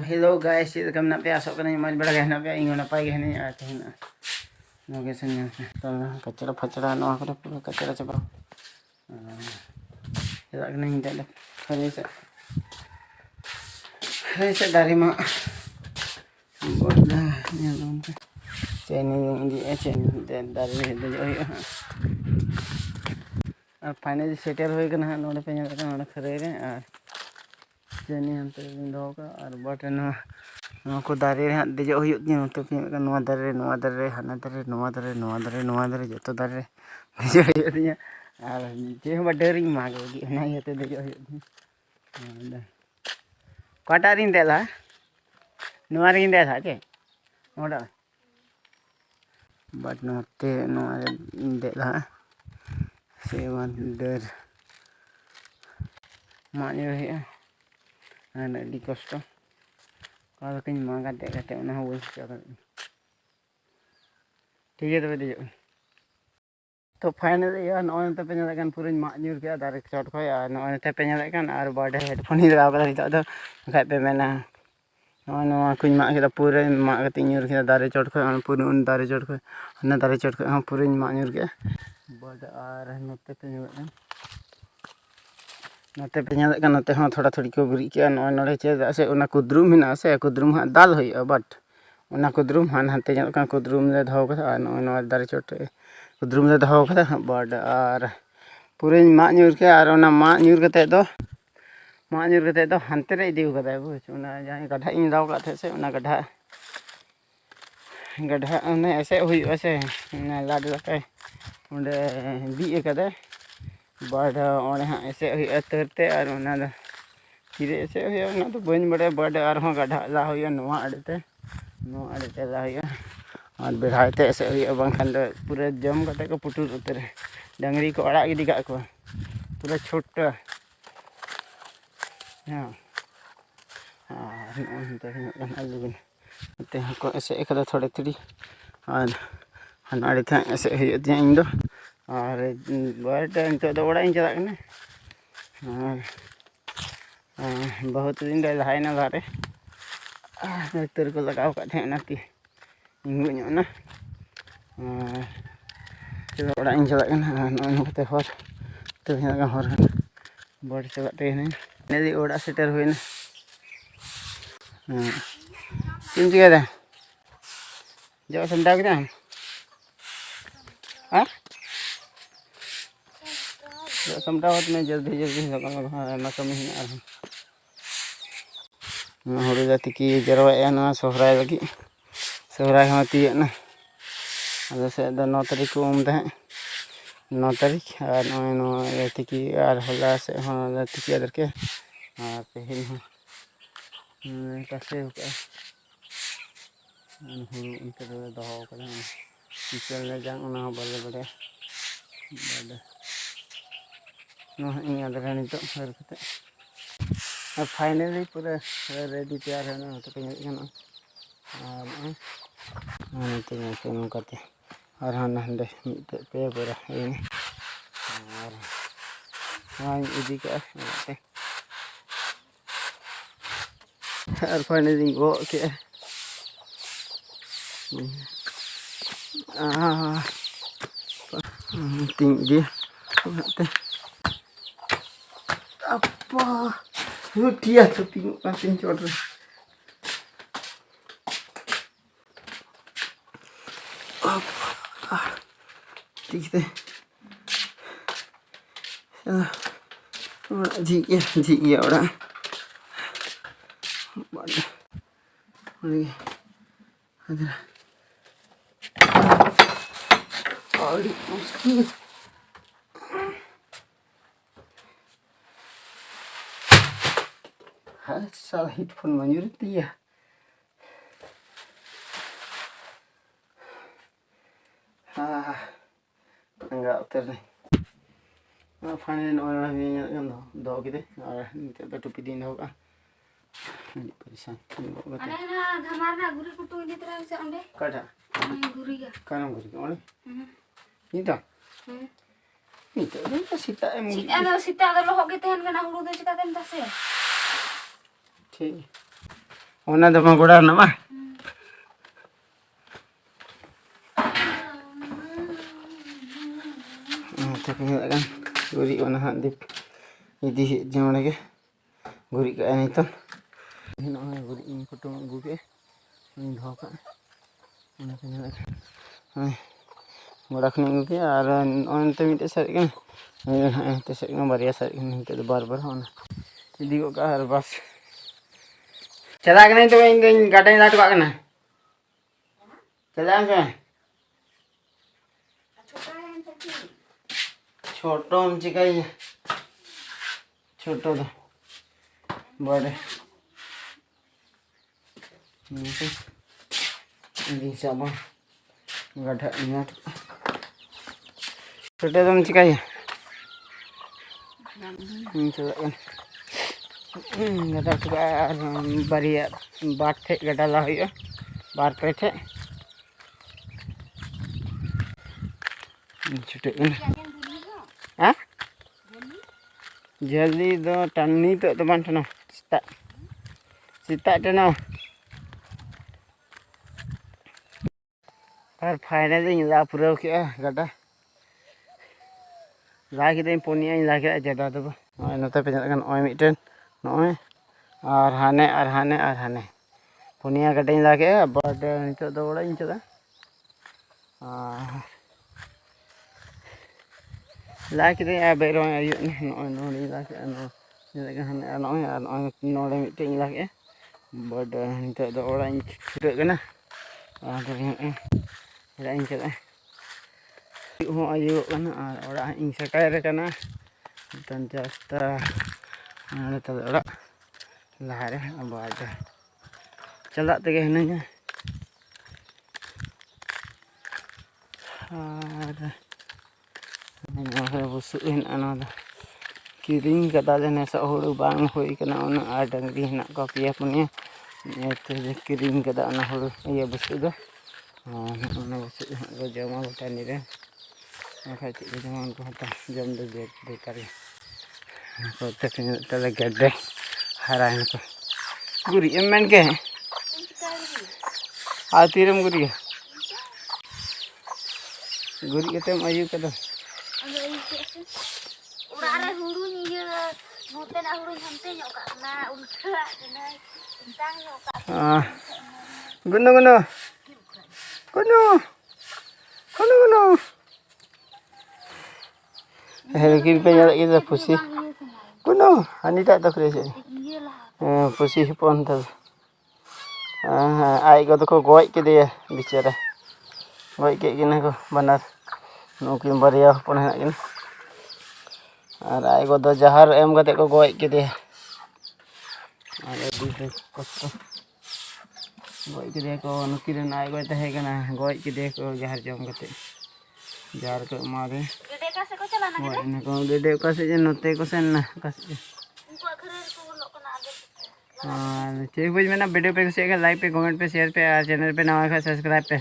Hello guys, ito kami napiasok ka na yung malbaraga na piya ingon na pay gani ate na. No guys niya. Kacira phachara no ako puro kacira chapa. Ito ka na hindi na. Hari sa dari ma. Bola niya non. Cheni yung hindi cheni dari hindi oy. Finally settle हो गया नोड़े पे नोड़े खरे चेनी हंते दो और बटे को दारे देजो नोते पे दारे हाना दारे जो दारे देजो और जे डरी माग इते देजो कटा रिंग देला रिंग देला चे नोड़ा बट नोते देला सेवन डर माने है अड़ी कष्ट कहीं मांगा देखते ठीक है तब तो फाइनली नौते पे पूरा माग न्यूर के दारे चोट खो नौते पे और बड़े हेडफोन ही लगा नित पे मेना कुछ माग के पूरा माग न्यूर के दारे चोट खो पूरा उन दारे चोट खो दारे चोट खो पूरा माग न्यूर के बट और नोते पे नोते थोड़ा थोड़ी को गुरी के नोड़े चेदा से कुद्रुम है से कुद्रुम हाँ दाल हो बट कुद्रुम हाँ हानते कुद्रुम ले दो दारे चोट कुद्रुम ले दो बट और पूरा माग न्यूर के और माग न्यूर के हानते रे इदी बुझ जहाँ गड्ढा इन दाव का से गड्ढा गड्ढा ऐसे हुई से लाड लगे उन्हें बीए कदे बट हाँ ऐसे तरते और फिर ऐसे तो बन बड़े बट और गड्ढा ला हुआ आड़ते ला और बेढ़ाते ऐसे बाखान पूरा जम करते को पुटुर उतर डंगरी को अड़ा गिदी का पूरा छोटा हाँ को ऐसे थोड़े थोड़ी और हाड़ी थे ऐसे इन दो और बट नित ओड़ा चला बहुत दिन लहायना लारे तर को लगाव थे इंगुना ओड़ा चला नोते हर तो हर बट चलते ओड़ा सेटर हुई चीन चिका जो समझा के हाँ समझा में जल्दी कमी हूँ तिकी जरवा सहराय लगे सहराय तीना से 9 तारीख को उम तहें 9 तारीख और नए तिकी और हला से तिकी आदर के और तेहन तासे उनके दहो चल जांग बाले बड़े इन आदर नित और फाइनली पूरा रेडी तैयार है तो पे नौकाते और हाँ हांडे पे पूरा और इदी और फाइनली गो के ting dia apa dia tuh tengok kancing codor apa ठीक है जी orang ada Oli muski salah headphone manjur dia enggak uter nih finally orang kan दो gitu और निते टोपी दिन होगा परेशान अरे ना धमारना गुरी कुटू ini terus se onde kada गुरी ga kanam guri onde itu itu sita sita ada loh gitu kan kena hulu tuh cita tem tase ठीक Ona do goda nama. Tapi kan guri ona han dip idi jone ke guri ka ani to no guri in kutung gu ke in dho ka ona ke nyala hai goda khni gu ke ar on te mite sar ke te sar ke bariya sar ke te bar bar ona idi ko ka ar bas चला के नहीं तो इन गाड़ी लाट का ना चला के छोटो हम चिकाई छोटो तो बड़े ini sama nggak ada niat sudah dong cikai coba kan nggak ada juga baria batek gak ada lah ya bar pete sudah kan ah jeli do tani tu teman teman sita tu no और final ला पूरा के गड्ढा ला के पुनिया ला के जडा दब नते पे चलकन ओय mitten नोय और हाने पुनिया गड्ढा ला के बड नितो दो ओड़ा इन चला ला के बेरो आयु नोय नोय ला के हाने नोय नोय मिटन ला के बड नितो दो ओड़ा इन छुटे कना इन चला हो आयु कना और ओड़ा इन सटायर कना तन जस्ता आने तल ओड़ा लहारे बाद चला तगे हनगा और बुसु हन अना किरिंग कदा जने स होड़ बांग होई कना ओना आ डंगरी हना को पिया पुनिया एते किरिंग कदा अना होड़ ये बुसु दो ओना बुसु को जमा गोटा निरे खाई ती जमा उनको हता जम दे बेकार को तले गड्ढे हरा इनको गुरी एमन के आ तीरम गुरी गुरी केते आयु कदा उड़ा रे हुड़ू नि ये मोते ना हुड़ू हमते ᱧᱚᱜ ᱠᱟᱜ ᱱᱟ उल्टा ने इंतांग ᱧᱚᱜ ᱠᱟᱜ गुनो गुनो गुनो गुनो गुनो हे किर पे यार ये पुसी गुनो अनिता तो करे से पुसी हिपन त आई को तो को गोय के दे बेचारा गोय के किना को बनार नुकिन बरिया हपन है किन और आई को दो जहर एम कते को गोय के दे और दी कष्ट गोय के दे को नुकिन आई को तहे कना गोय के दे को जहर जम कते जहर को मारे डेडे का से को चला ना गोय ने को डेडे का से नते को सेन ना का से उनको अखरे को बोलो कना आगे ठीक बुझ में ना वीडियो पे लाइक पे कमेंट पे शेयर पे चैनल पे नवा है सब्सक्राइब पे